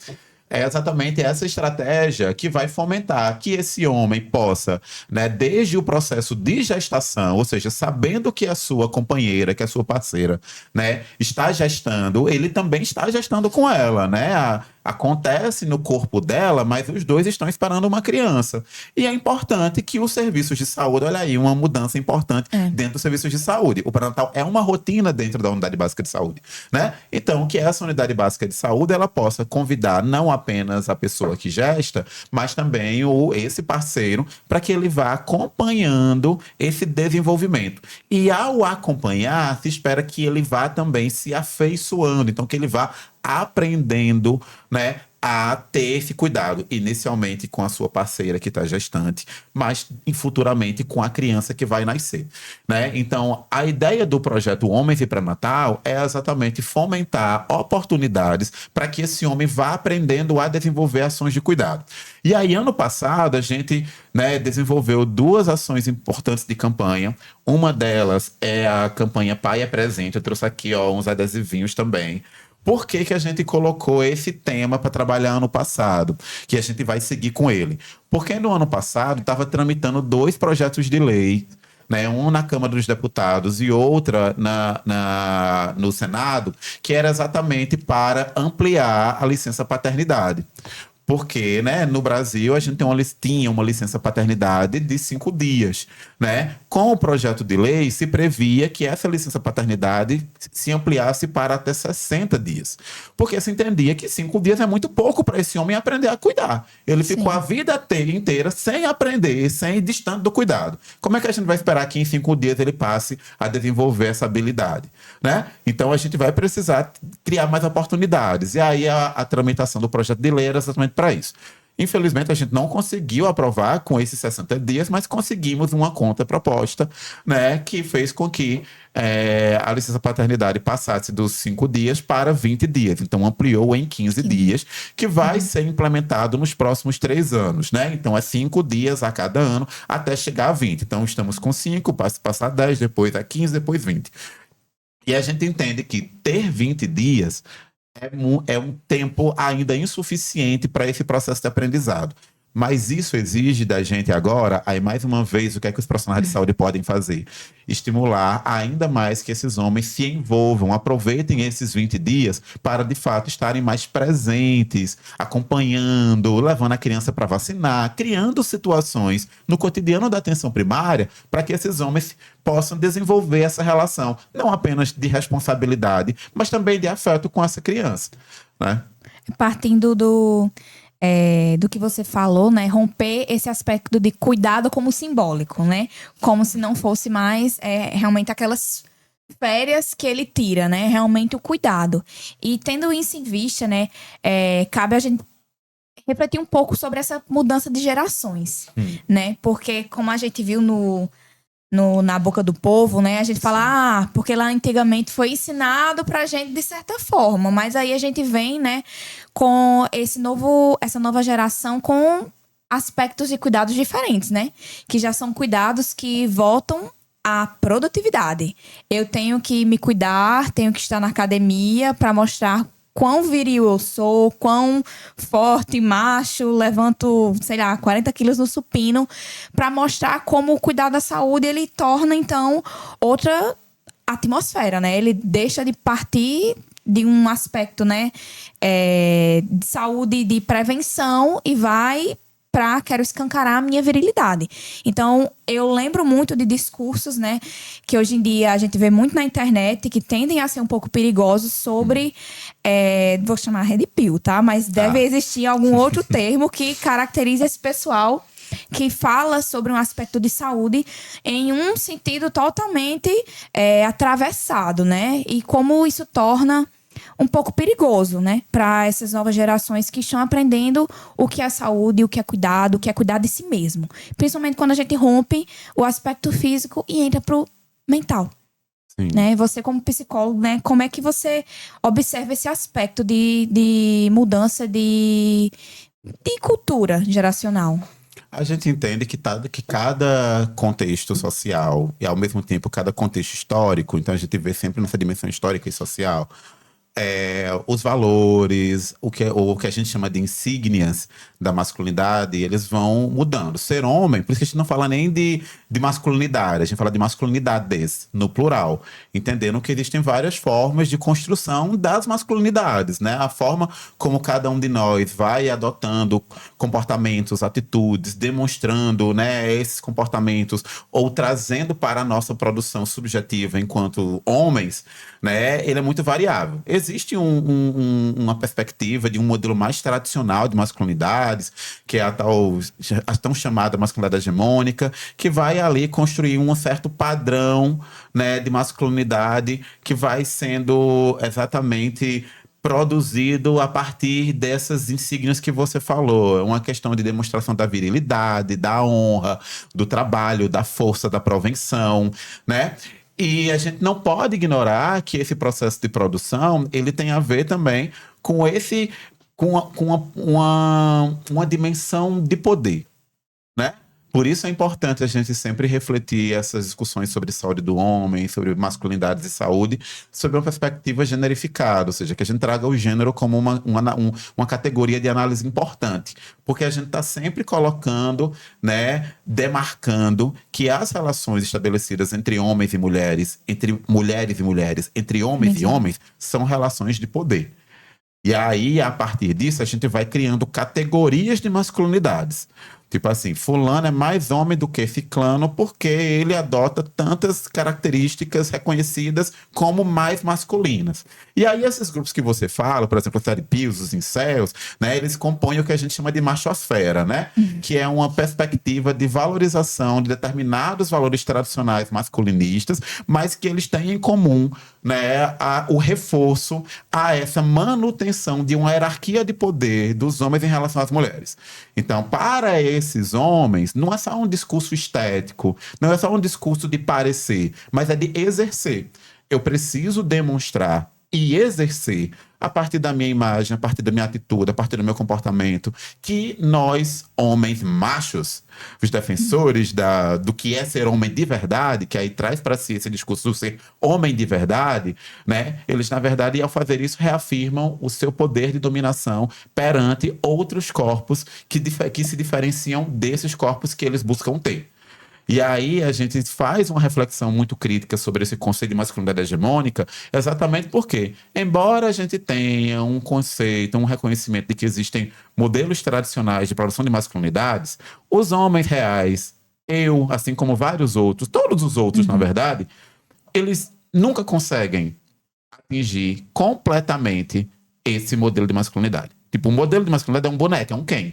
É exatamente essa estratégia que vai fomentar que esse homem possa, né, desde o processo de gestação, ou seja, sabendo que a sua companheira, que a sua parceira, né, está gestando, ele também está gestando com ela, né? Acontece no corpo dela, mas os dois estão esperando uma criança. E é importante que os serviços de saúde, olha aí, uma mudança importante dentro dos serviços de saúde. O pré-natal é uma rotina dentro da unidade básica de saúde, né? Então, que essa unidade básica de saúde, ela possa convidar não apenas a pessoa que gesta, mas também esse parceiro, para que ele vá acompanhando esse desenvolvimento. E ao acompanhar, se espera que ele vá também se afeiçoando, então que ele vá aprendendo, né, a ter esse cuidado, inicialmente com a sua parceira que está gestante, mas futuramente com a criança que vai nascer, né? Então, a ideia do projeto Homens e Pré-Natal é exatamente fomentar oportunidades para que esse homem vá aprendendo a desenvolver ações de cuidado. E aí, ano passado, a gente, né, desenvolveu 2 ações importantes de campanha. Uma delas é a campanha Pai é Presente. Eu trouxe aqui, ó, uns adesivinhos também. Por que que a gente colocou esse tema para trabalhar ano passado? Que a gente vai seguir com ele. Porque no ano passado estava tramitando 2 projetos de lei, né? Um na Câmara dos Deputados e outra no Senado, que era exatamente para ampliar a licença paternidade. Porque, né, no Brasil a gente tinha uma licença paternidade de 5 dias, né? Com o projeto de lei se previa que essa licença paternidade se ampliasse para até 60 dias. Porque se entendia que 5 dias é muito pouco para esse homem aprender a cuidar. Ele ficou a vida inteira sem aprender, sem distante do cuidado. Como é que a gente vai esperar que em 5 dias ele passe a desenvolver essa habilidade, né? Então a gente vai precisar criar mais oportunidades. E aí a tramitação do projeto de lei era exatamente para isso. Infelizmente, a gente não conseguiu aprovar com esses 60 dias, mas conseguimos uma contraproposta, né, que fez com que a licença paternidade passasse dos 5 dias para 20 dias. Então, ampliou em 15 dias, que vai ser implementado nos próximos 3 anos, né? Então, é 5 dias a cada ano até chegar a 20. Então, estamos com 5, passar 10, depois a 15, depois 20. E a gente entende que ter 20 dias é um tempo ainda insuficiente para esse processo de aprendizado. Mas isso exige da gente agora, aí mais uma vez, o que é que os profissionais de saúde podem fazer? Estimular ainda mais que esses homens se envolvam, aproveitem esses 20 dias para, de fato, estarem mais presentes, acompanhando, levando a criança para vacinar, criando situações no cotidiano da atenção primária para que esses homens possam desenvolver essa relação, não apenas de responsabilidade, mas também de afeto com essa criança, né? Partindo do que você falou, né? Romper esse aspecto de cuidado como simbólico, né? Como se não fosse mais realmente aquelas férias que ele tira, né? Realmente o cuidado. E tendo isso em vista, né? Cabe a gente refletir um pouco sobre essa mudança de gerações, né? Porque como a gente viu na boca do povo, né? A gente fala, porque lá antigamente foi ensinado pra gente de certa forma, mas aí a gente vem, né, com essa nova geração com aspectos de cuidados diferentes, né? Que já são cuidados que voltam à produtividade. Eu tenho que me cuidar, tenho que estar na academia para mostrar quão viril eu sou, quão forte, macho, levanto, sei lá, 40 quilos no supino, para mostrar como o cuidar da saúde, ele torna, então, outra atmosfera, né? Ele deixa de partir de um aspecto, né, de saúde, de prevenção, e vai para quero escancarar a minha virilidade. Então, eu lembro muito de discursos, né, que hoje em dia a gente vê muito na internet, que tendem a ser um pouco perigosos sobre, vou chamar red pill, tá? Mas deve existir algum outro termo que caracterize esse pessoal que fala sobre um aspecto de saúde em um sentido totalmente atravessado, né? E como isso torna um pouco perigoso, né, para essas novas gerações que estão aprendendo o que é saúde, o que é cuidado, o que é cuidar de si mesmo. Principalmente quando a gente rompe o aspecto físico e entra pro mental. Sim. Né? Você como psicólogo, né, como é que você observa esse aspecto de mudança de cultura geracional? A gente entende que cada contexto social e, ao mesmo tempo, cada contexto histórico, então a gente vê sempre nessa dimensão histórica e social, os valores, o que a gente chama de insígnias da masculinidade, eles vão mudando. Ser homem, por isso que a gente não fala nem de masculinidade, a gente fala de masculinidades, no plural. Entendendo que existem várias formas de construção das masculinidades, né? A forma como cada um de nós vai adotando comportamentos, atitudes, demonstrando, né, esses comportamentos, ou trazendo para a nossa produção subjetiva enquanto homens, né, ele é muito variável. Existe uma perspectiva de um modelo mais tradicional de masculinidades, que é a tão chamada masculinidade hegemônica, que vai ali construir um certo padrão, né, de masculinidade que vai sendo exatamente produzido a partir dessas insígnias que você falou. É uma questão de demonstração da virilidade, da honra, do trabalho, da força, da provenção, né? E a gente não pode ignorar que esse processo de produção, ele tem a ver também com uma dimensão de poder, né? Por isso é importante a gente sempre refletir essas discussões sobre saúde do homem, sobre masculinidades e saúde, sobre uma perspectiva generificada, ou seja, que a gente traga o gênero como uma categoria de análise importante, porque a gente está sempre colocando, né, demarcando que as relações estabelecidas entre homens e mulheres, entre mulheres e mulheres, entre homens e homens, são relações de poder. E aí, a partir disso, a gente vai criando categorias de masculinidades. Tipo assim, fulano é mais homem do que ciclano porque ele adota tantas características reconhecidas como mais masculinas. E aí esses grupos que você fala, por exemplo, os terapias, os incels, né, eles compõem o que a gente chama de machosfera, né? Que é uma perspectiva de valorização de determinados valores tradicionais masculinistas, mas que eles têm em comum, né, o reforço a essa manutenção de uma hierarquia de poder dos homens em relação às mulheres. Então, para esses homens, não é só um discurso estético, não é só um discurso de parecer, mas é de exercer. Eu preciso demonstrar e exercer, a partir da minha imagem, a partir da minha atitude, a partir do meu comportamento, que nós, homens machos, os defensores do que é ser homem de verdade, que aí traz para si esse discurso de ser homem de verdade, né? Eles, na verdade, ao fazer isso, reafirmam o seu poder de dominação perante outros corpos que se diferenciam desses corpos que eles buscam ter. E aí a gente faz uma reflexão muito crítica sobre esse conceito de masculinidade hegemônica, exatamente porque, embora a gente tenha um conceito, um reconhecimento de que existem modelos tradicionais de produção de masculinidades, os homens reais, eu, assim como vários outros, todos os outros, na verdade, eles nunca conseguem atingir completamente esse modelo de masculinidade. Tipo, o modelo de masculinidade é um boneco, é um Ken.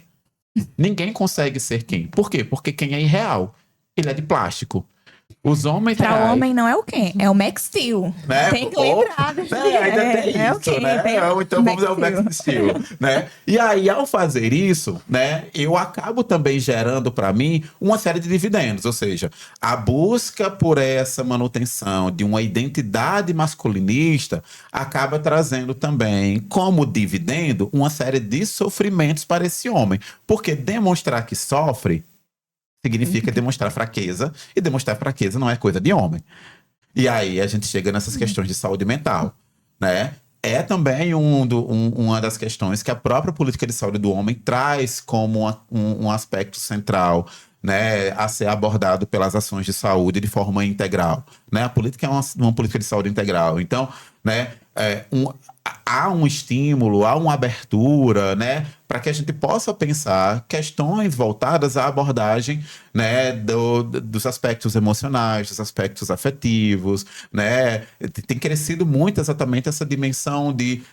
Ninguém consegue ser Ken. Por quê? Porque Ken é irreal. Ele é de plástico. Os homens Para reais... o homem não é o quê? É o Max Steel. Né? Tem que lembrar. Ainda tem isso, o quê? né? Então vamos ao Max Steel, né? E aí, ao fazer isso, né, eu acabo também gerando para mim uma série de dividendos. Ou seja, a busca por essa manutenção de uma identidade masculinista acaba trazendo também como dividendo uma série de sofrimentos para esse homem. Porque demonstrar que sofre significa demonstrar fraqueza, e demonstrar fraqueza não é coisa de homem. E aí a gente chega nessas questões de saúde mental, né? É também uma das questões que a própria política de saúde do homem traz como um aspecto central, né, a ser abordado pelas ações de saúde de forma integral, né? A política é uma política de saúde integral. Então, né, há um estímulo, há uma abertura, né, para que a gente possa pensar questões voltadas à abordagem, né, dos aspectos emocionais, dos aspectos afetivos, né? Tem crescido muito exatamente essa dimensão de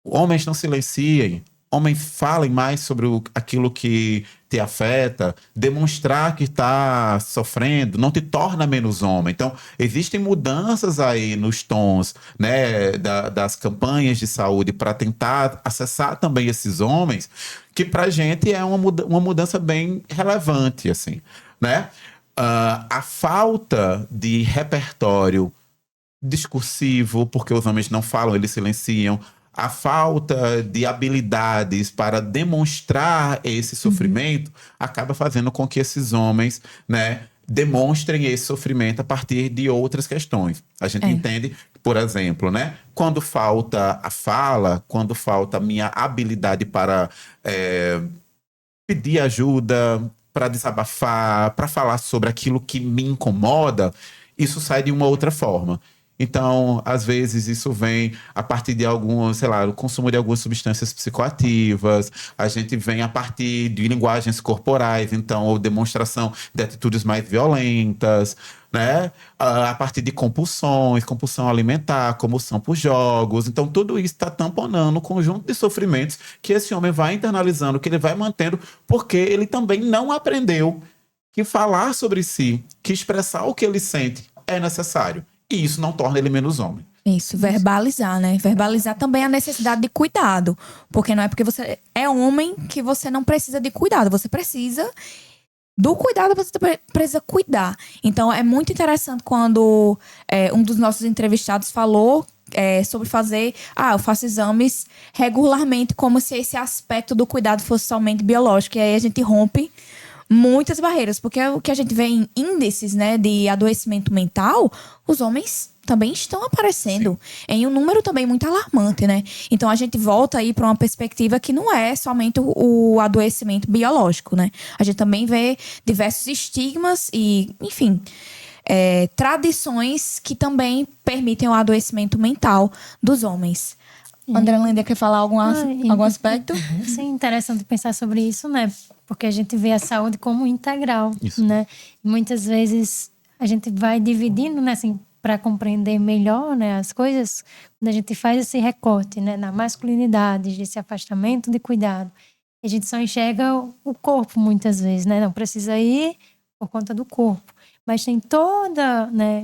homens não silenciem, homens falem mais sobre aquilo que te afeta, demonstrar que está sofrendo não te torna menos homem. Então, existem mudanças aí nos tons, né, das campanhas de saúde para tentar acessar também esses homens, que para a gente é uma mudança bem relevante, assim, né? A falta de repertório discursivo, porque os homens não falam, eles silenciam, a falta de habilidades para demonstrar esse sofrimento acaba fazendo com que esses homens, né, demonstrem esse sofrimento a partir de outras questões. A gente entende, por exemplo, né? Quando falta a fala, quando falta a minha habilidade para pedir ajuda, para desabafar, para falar sobre aquilo que me incomoda, isso sai de uma outra forma. Então, às vezes, isso vem a partir de alguns, sei lá, o consumo de algumas substâncias psicoativas, a gente vem a partir de linguagens corporais, então, ou demonstração de atitudes mais violentas, né? A partir de compulsões, compulsão alimentar, compulsão por jogos. Então, tudo isso está tamponando um conjunto de sofrimentos que esse homem vai internalizando, que ele vai mantendo, porque ele também não aprendeu que falar sobre si, que expressar o que ele sente é necessário. E isso não torna ele menos homem. Isso, verbalizar, né? Verbalizar também a necessidade de cuidado. Porque não é porque você é homem que você não precisa de cuidado. Você precisa do cuidado, você precisa cuidar. Então, é muito interessante quando um dos nossos entrevistados falou sobre fazer... eu faço exames regularmente, como se esse aspecto do cuidado fosse somente biológico. E aí a gente rompe muitas barreiras, porque o que a gente vê em índices, né, de adoecimento mental, os homens também estão aparecendo em um número também muito alarmante, né? Então a gente volta aí para uma perspectiva que não é somente o adoecimento biológico, né? A gente também vê diversos estigmas e, enfim, tradições que também permitem o adoecimento mental dos homens. André Lenda, quer falar algum aspecto? Sim, interessante pensar sobre isso, né? Porque a gente vê a saúde como integral, né? Muitas vezes a gente vai dividindo, né, assim, para compreender melhor, né, as coisas, quando a gente faz esse recorte, né, na masculinidade, desse afastamento de cuidado, a gente só enxerga o corpo muitas vezes, né? Não precisa ir por conta do corpo, mas tem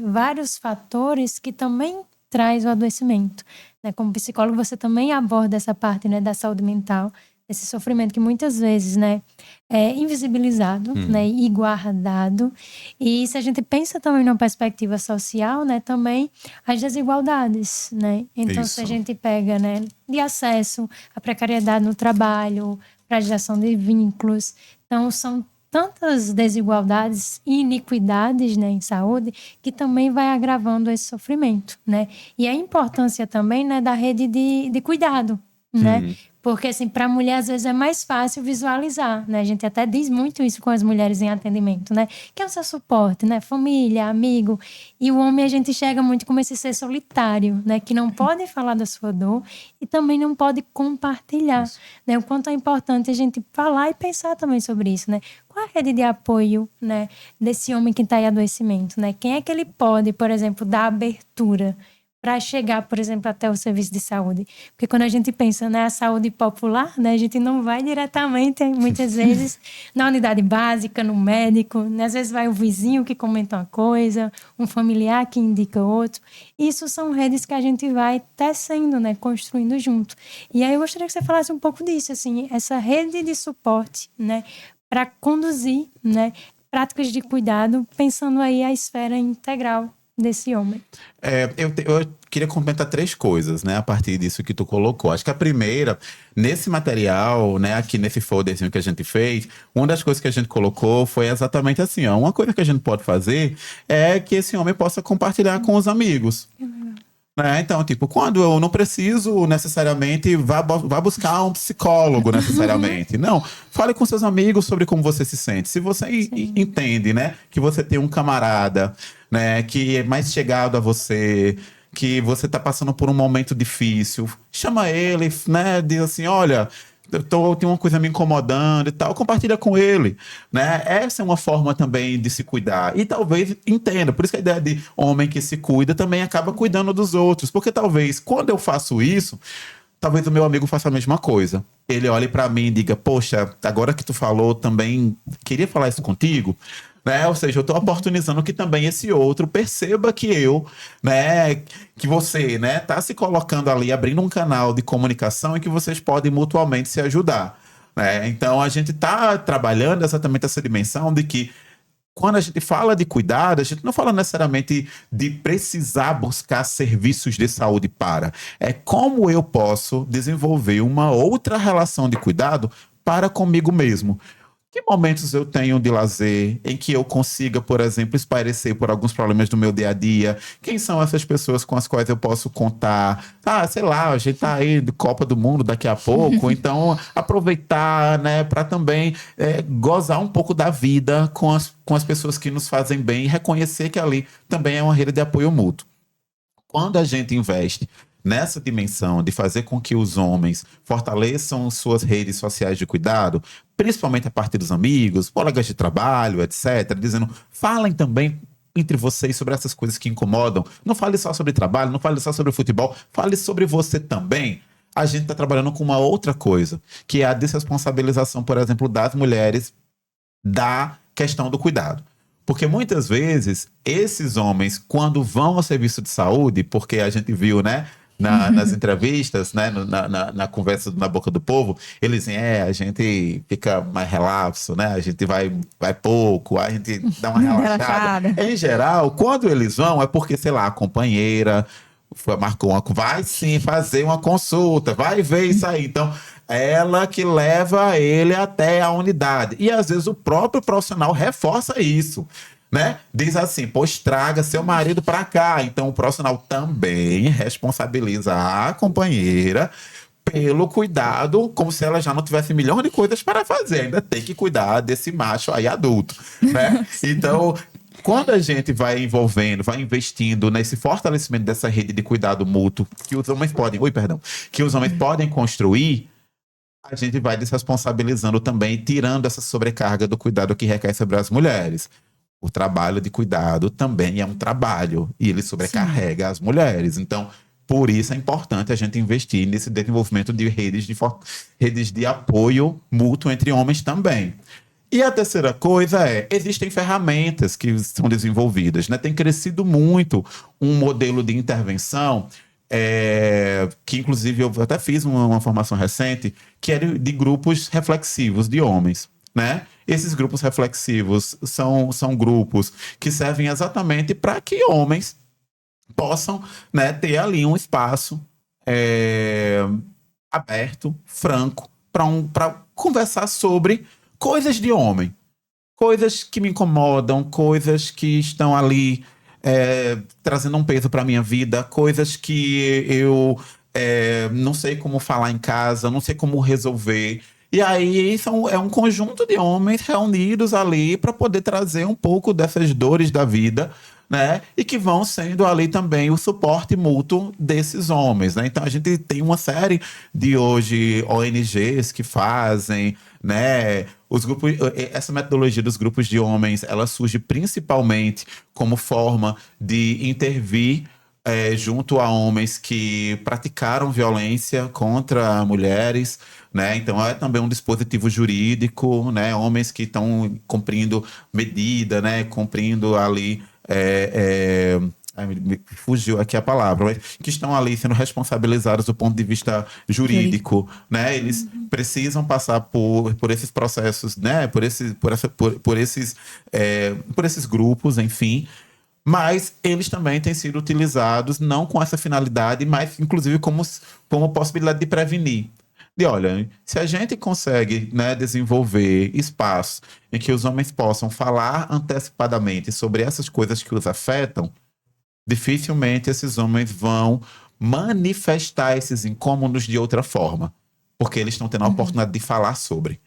vários fatores que também traz o adoecimento, né? Como psicólogo, você também aborda essa parte, né, da saúde mental, esse sofrimento que muitas vezes, né, é invisibilizado, né, e guardado. E se a gente pensa também numa perspectiva social, né, também as desigualdades, né? Então, se a gente pega, né, de acesso à precariedade no trabalho, fragilização de vínculos, então são tantas desigualdades e iniquidades, né, em saúde, que também vai agravando esse sofrimento, né? E a importância também, né, da rede de cuidado, né? Porque, assim, para a mulher, às vezes, é mais fácil visualizar, né? A gente até diz muito isso com as mulheres em atendimento, né? Que é o seu suporte, né? Família, amigo. E o homem, a gente enxerga muito como esse ser solitário, né? Que não pode falar da sua dor e também não pode compartilhar, né? O quanto é importante a gente falar e pensar também sobre isso, né? Qual a rede de apoio, né, desse homem que está em adoecimento, né? Quem é que ele pode, por exemplo, dar abertura para chegar, por exemplo, até o serviço de saúde? Porque quando a gente pensa na saúde popular, né, a gente não vai diretamente, muitas vezes, na unidade básica, no médico, né? Às vezes vai o vizinho que comenta uma coisa, um familiar que indica outro. Isso são redes que a gente vai tecendo, né, construindo junto. E aí eu gostaria que você falasse um pouco disso, assim, essa rede de suporte, né, para conduzir, né, práticas de cuidado, pensando aí a esfera integral desse homem. Eu queria comentar 3 coisas, né, a partir disso que tu colocou. Acho que a primeira, nesse material, né, aqui nesse folderzinho que a gente fez, uma das coisas que a gente colocou foi exatamente assim, ó, uma coisa que a gente pode fazer é que esse homem possa compartilhar com os amigos. Então, tipo, quando eu não preciso necessariamente vá buscar um psicólogo necessariamente. Não, fale com seus amigos sobre como você se sente. Se você entende, né, que você tem um camarada, né, que é mais chegado a você, que você tá passando por um momento difícil, chama ele, né, diz assim, olha, tem uma coisa me incomodando e tal, compartilha com ele, né? Essa é uma forma também de se cuidar. E talvez entenda, por isso que a ideia de homem que se cuida também acaba cuidando dos outros. Porque talvez, quando eu faço isso, talvez o meu amigo faça a mesma coisa. Ele olhe pra mim e diga, poxa, agora que tu falou, também queria falar isso contigo. Né? Ou seja, eu estou oportunizando que também esse outro perceba que que você, né, tá se colocando ali, abrindo um canal de comunicação e que vocês podem mutuamente se ajudar. Né? Então, a gente está trabalhando exatamente essa dimensão de que quando a gente fala de cuidado, a gente não fala necessariamente de precisar buscar serviços de saúde para. É como eu posso desenvolver uma outra relação de cuidado para comigo mesmo. Que momentos eu tenho de lazer em que eu consiga, por exemplo, espairecer por alguns problemas do meu dia a dia? Quem são essas pessoas com as quais eu posso contar? Ah, sei lá, a gente tá aí de Copa do Mundo daqui a pouco, então aproveitar, né, para também gozar um pouco da vida com as pessoas que nos fazem bem e reconhecer que ali também é uma rede de apoio mútuo. Quando a gente investe nessa dimensão de fazer com que os homens fortaleçam suas redes sociais de cuidado, principalmente a partir dos amigos, colegas de trabalho, etc., dizendo, falem também entre vocês sobre essas coisas que incomodam. Não fale só sobre trabalho, não fale só sobre futebol, fale sobre você também. A gente está trabalhando com uma outra coisa, que é a desresponsabilização, por exemplo, das mulheres da questão do cuidado. Porque muitas vezes, esses homens, quando vão ao serviço de saúde, porque a gente viu, né, nas entrevistas, né, na conversa na boca do povo, eles dizem, a gente fica mais relapso, né, a gente vai pouco, a gente dá uma relaxada. Em geral, quando eles vão, é porque, sei lá, a companheira marcou vai sim fazer uma consulta, vai ver isso aí. Então, ela que leva ele até a unidade. E às vezes o próprio profissional reforça isso, né? Diz assim, pois traga seu marido para cá. Então o profissional também responsabiliza a companheira pelo cuidado, como se ela já não tivesse milhões de coisas para fazer. Ainda tem que cuidar desse macho aí adulto, né? Então, quando a gente vai envolvendo, vai investindo nesse fortalecimento dessa rede de cuidado mútuo que os homens podem construir, a gente vai desresponsabilizando também, tirando essa sobrecarga do cuidado que recai sobre as mulheres. O trabalho de cuidado também é um trabalho e ele sobrecarrega as mulheres. Então, por isso é importante a gente investir nesse desenvolvimento de redes de apoio mútuo entre homens também. E a terceira coisa existem ferramentas que são desenvolvidas, né? Tem crescido muito um modelo de intervenção, que inclusive eu até fiz uma formação recente, que era de grupos reflexivos de homens, né? Esses grupos reflexivos são grupos que servem exatamente para que homens possam, né, ter ali um espaço aberto, franco, para conversar sobre coisas de homem, coisas que me incomodam, coisas que estão ali trazendo um peso para minha vida, coisas que eu não sei como falar em casa, não sei como resolver. E aí é um conjunto de homens reunidos ali para poder trazer um pouco dessas dores da vida, né? E que vão sendo ali também o suporte mútuo desses homens, né? Então a gente tem uma série de hoje ONGs que fazem, né? Os grupos, essa metodologia dos grupos de homens, ela surge principalmente como forma de intervir junto a homens que praticaram violência contra mulheres, né? Então é também um dispositivo jurídico, né? Homens que estão cumprindo medida, né? Cumprindo ali me fugiu aqui a palavra, mas que estão ali sendo responsabilizados do ponto de vista jurídico, né? Eles precisam passar por esses processos, né? Por esses grupos, enfim. Mas eles também têm sido utilizados não com essa finalidade, mas inclusive como possibilidade de prevenir. Olha, se a gente consegue, né, desenvolver espaços em que os homens possam falar antecipadamente sobre essas coisas que os afetam, dificilmente esses homens vão manifestar esses incômodos de outra forma, porque eles estão tendo a oportunidade de falar sobre.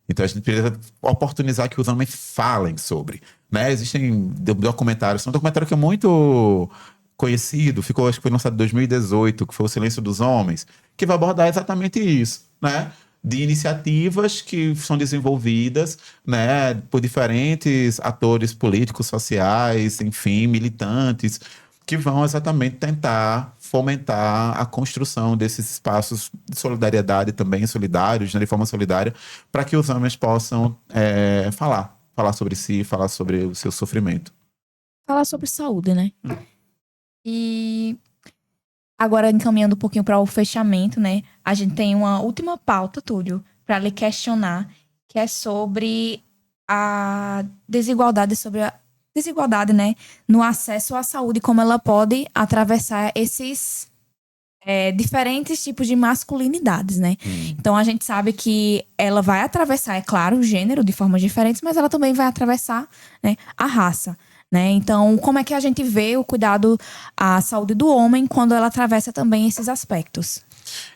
Então a gente precisa oportunizar que os homens falem sobre, né? Existem documentários, um documentário que é muito conhecido, acho que foi lançado em 2018, que foi O Silêncio dos Homens, que vai abordar exatamente isso, né? De iniciativas que são desenvolvidas, né, por diferentes atores políticos, sociais, enfim, militantes, que vão exatamente tentar fomentar a construção desses espaços de solidariedade também, solidários, né, de forma solidária, para que os homens possam falar sobre si, falar sobre o seu sofrimento. Falar sobre saúde, né? E agora, encaminhando um pouquinho para o fechamento, né? A gente tem uma última pauta, Túlio, para lhe questionar, que é sobre a desigualdade, né? No acesso à saúde, como ela pode atravessar esses diferentes tipos de masculinidades, né? Então a gente sabe que ela vai atravessar, é claro, o gênero de formas diferentes, mas ela também vai atravessar, né, a raça, né? Então, como é que a gente vê o cuidado à saúde do homem quando ela atravessa também esses aspectos?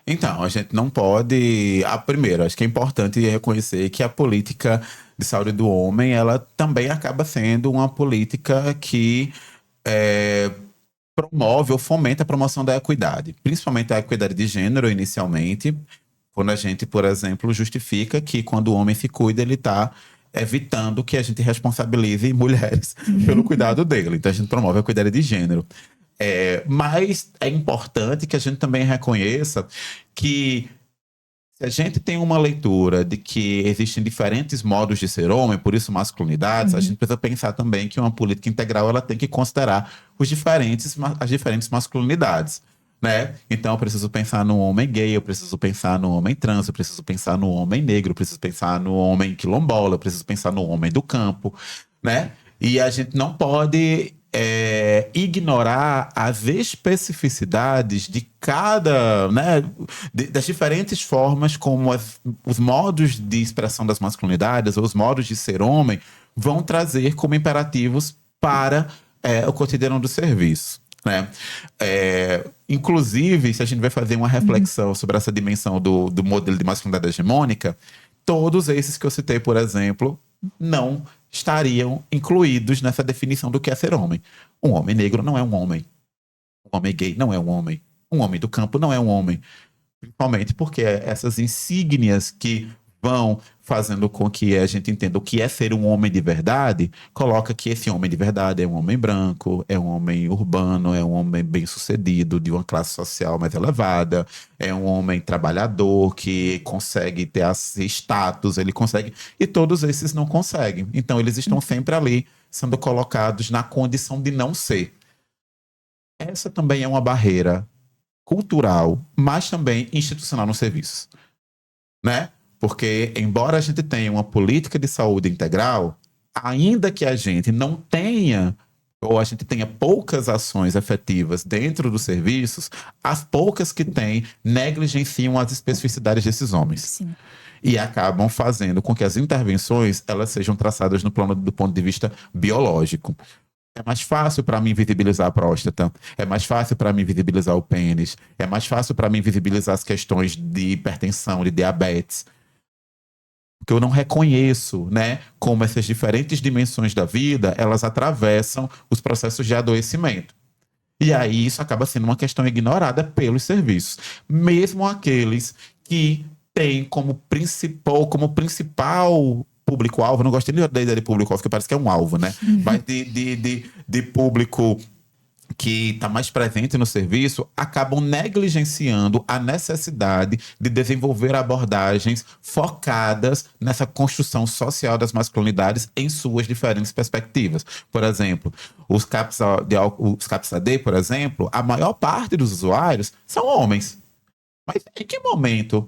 Então, a gente não pode. Primeiro, acho que é importante reconhecer que a política de saúde do homem, ela também acaba sendo uma política que promove ou fomenta a promoção da equidade, principalmente a equidade de gênero, inicialmente, quando a gente, por exemplo, justifica que quando o homem se cuida, ele está evitando que a gente responsabilize mulheres pelo cuidado dele. Então, a gente promove a equidade de gênero. Mas é importante que a gente também reconheça que se a gente tem uma leitura de que existem diferentes modos de ser homem, por isso masculinidades, a gente precisa pensar também que uma política integral ela tem que considerar as diferentes masculinidades, né? Então eu preciso pensar no homem gay, eu preciso pensar no homem trans, eu preciso pensar no homem negro, eu preciso pensar no homem quilombola, eu preciso pensar no homem do campo, né? E a gente não pode ignorar as especificidades de cada, né, das diferentes formas como os modos de expressão das masculinidades ou os modos de ser homem vão trazer como imperativos para o cotidiano do serviço, né? Inclusive, se a gente vai fazer uma reflexão sobre essa dimensão do modelo de masculinidade hegemônica, todos esses que eu citei, por exemplo, não estariam incluídos nessa definição do que é ser homem. Um homem negro não é um homem. Um homem gay não é um homem. Um homem do campo não é um homem. Principalmente porque essas insígnias que vão fazendo com que a gente entenda o que é ser um homem de verdade, coloca que esse homem de verdade é um homem branco, é um homem urbano, é um homem bem-sucedido, de uma classe social mais elevada, é um homem trabalhador que consegue ter esse status, ele consegue... E todos esses não conseguem. Então, eles estão sempre ali, sendo colocados na condição de não ser. Essa também é uma barreira cultural, mas também institucional no serviço, né? Porque, embora a gente tenha uma política de saúde integral, ainda que a gente não tenha, ou a gente tenha poucas ações efetivas dentro dos serviços, as poucas que tem negligenciam as especificidades desses homens. Sim. E acabam fazendo com que as intervenções elas sejam traçadas no plano do ponto de vista biológico. É mais fácil para mim visibilizar a próstata, é mais fácil para mim visibilizar o pênis, é mais fácil para mim visibilizar as questões de hipertensão, de diabetes, porque eu não reconheço, né, como essas diferentes dimensões da vida, elas atravessam os processos de adoecimento. E aí isso acaba sendo uma questão ignorada pelos serviços. Mesmo aqueles que têm como principal público-alvo, não gostei nem da ideia de público-alvo, porque parece que é um alvo, né? Mas de público que está mais presente no serviço, acabam negligenciando a necessidade de desenvolver abordagens focadas nessa construção social das masculinidades em suas diferentes perspectivas. Por exemplo, os CAPS AD, por exemplo, a maior parte dos usuários são homens. Mas em que momento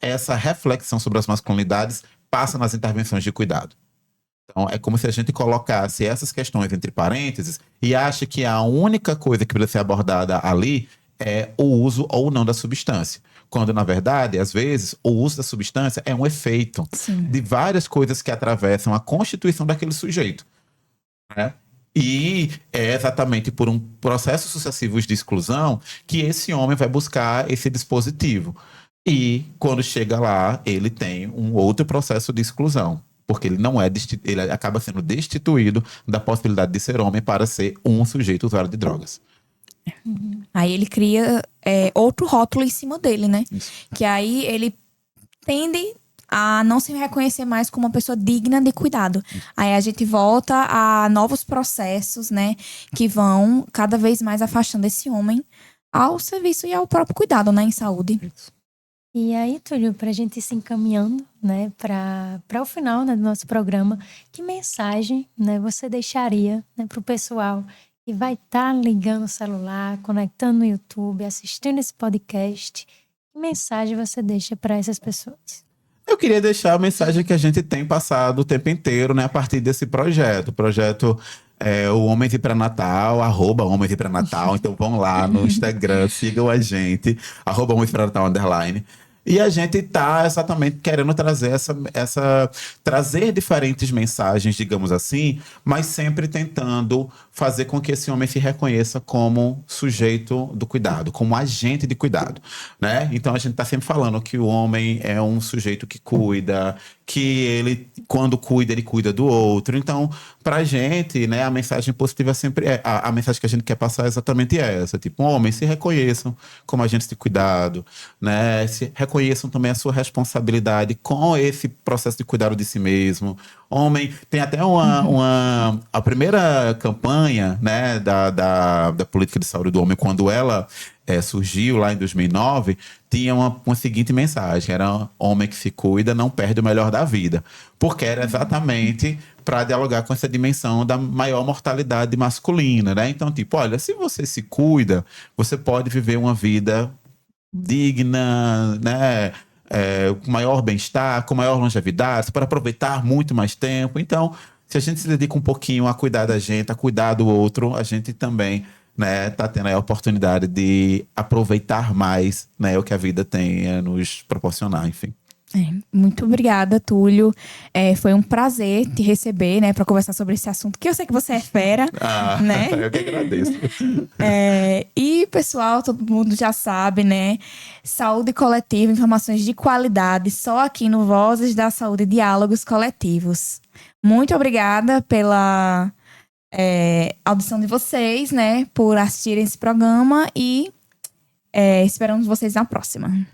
essa reflexão sobre as masculinidades passa nas intervenções de cuidado? Então, é como se a gente colocasse essas questões entre parênteses e acha que a única coisa que precisa ser abordada ali é o uso ou não da substância. Quando, na verdade, às vezes, o uso da substância é um efeito de várias coisas que atravessam a constituição daquele sujeito, né? E é exatamente por um processo sucessivo de exclusão que esse homem vai buscar esse dispositivo. E, quando chega lá, ele tem um outro processo de exclusão. Porque ele não ele acaba sendo destituído da possibilidade de ser homem para ser um sujeito usuário de drogas. Aí ele cria outro rótulo em cima dele, né? Isso. Que aí ele tende a não se reconhecer mais como uma pessoa digna de cuidado. Aí a gente volta a novos processos, né? Que vão cada vez mais afastando esse homem ao serviço e ao próprio cuidado, né? Em saúde. Isso. E aí, Túlio, para a gente ir se encaminhando, né, para o final, né, do nosso programa, que mensagem, né, você deixaria, né, para o pessoal que vai estar ligando o celular, conectando no YouTube, assistindo esse podcast? Que mensagem você deixa para essas pessoas? Eu queria deixar a mensagem que a gente tem passado o tempo inteiro, né, a partir desse projeto. O projeto o Homens e Pré-Natal, @Homens e Pré-Natal. Então vão lá no Instagram, sigam a gente, @Homens e Pré-Natal _. E a gente tá exatamente querendo trazer trazer diferentes mensagens, digamos assim, mas sempre tentando fazer com que esse homem se reconheça como sujeito do cuidado, como agente de cuidado, né? Então a gente tá sempre falando que o homem é um sujeito que cuida, que ele, quando cuida, ele cuida do outro. Então, pra gente, né, a mensagem positiva sempre é... A mensagem que a gente quer passar é exatamente essa. Tipo, homens, se reconheçam como agentes de cuidado, né? Se reconheçam também a sua responsabilidade com esse processo de cuidado de si mesmo. Homem, tem até a primeira campanha, né, da política de saúde do homem, quando ela surgiu lá em 2009, tinha uma seguinte mensagem: era homem que se cuida não perde o melhor da vida. Porque era exatamente para dialogar com essa dimensão da maior mortalidade masculina, né? Então, tipo, olha, se você se cuida, você pode viver uma vida digna, né? Com maior bem-estar, com maior longevidade, para aproveitar muito mais tempo. Então, se a gente se dedica um pouquinho a cuidar da gente, a cuidar do outro, a gente também, né, tá tendo a oportunidade de aproveitar mais, né, o que a vida tem a nos proporcionar, enfim. Muito obrigada, Túlio. Foi um prazer te receber, né, para conversar sobre esse assunto, que eu sei que você é fera, né? Eu que agradeço. E, pessoal, todo mundo já sabe, né? Saúde coletiva, informações de qualidade, só aqui no Vozes da Saúde, Diálogos Coletivos. Muito obrigada pela audição de vocês, né? Por assistirem esse programa e esperamos vocês na próxima.